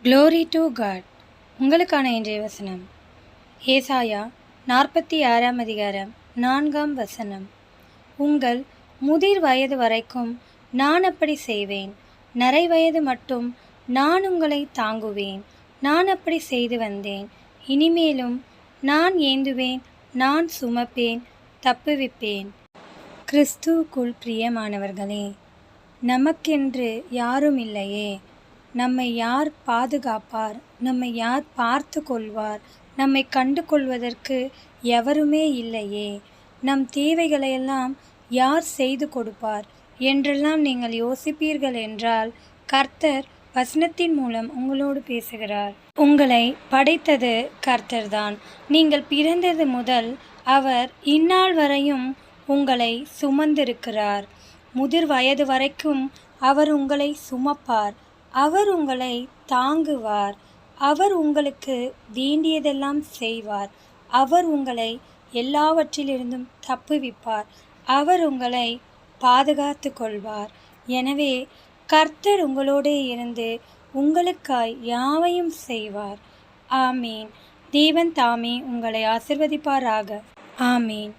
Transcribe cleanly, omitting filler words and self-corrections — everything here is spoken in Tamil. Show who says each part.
Speaker 1: Glory to God. உங்களுக்கான இன்றைய வசனம் ஏசாயா 46ஆம் அதிகாரம் 4ஆம் வசனம். உங்கள் முதிர் வயது வரைக்கும் நான் அப்படி செய்வேன், நரை வயது மட்டும் நான் உங்களை தாங்குவேன். நான் அப்படி செய்து வந்தேன், இனிமேலும் நான் ஏந்துவேன், நான் சுமப்பேன், தப்புவிப்பேன். கிறிஸ்துவுக்குள் பிரியமானவர்களே, நமக்கென்று யாரும் இல்லையே. நம்மை யார் பாதுகாப்பார்? நம்மை யார் பார்த்து கொள்வார்? நம்மை கண்டு கொள்வதற்கு எவருமே இல்லையே. நம் தேவைகளையெல்லாம் யார் செய்து கொடுப்பார் என்றெல்லாம் நீங்கள் யோசிப்பீர்கள் என்றால், கர்த்தர் வசனத்தின் மூலம் உங்களோடு பேசுகிறார். உங்களை படைத்தது கர்த்தர்தான். நீங்கள் பிறந்தது முதல் அவர் இந்நாள் வரையும் உங்களை சுமந்திருக்கிறார். முதிர் வயது வரைக்கும் அவர் உங்களை சுமப்பார். அவர் உங்களை தாங்குவார். அவர் உங்களுக்கு வேண்டியதெல்லாம் செய்வார். அவர் உங்களை எல்லாவற்றிலிருந்தும் தப்புவிப்பார். அவர் உங்களை பாதுகாத்து கொள்வார். எனவே கர்த்தர் உங்களோடே இருந்து உங்களுக்காய் யாவையும் செய்வார். ஆமீன். தேவன் தாமே உங்களை ஆசிர்வதிப்பாராக. ஆமீன்.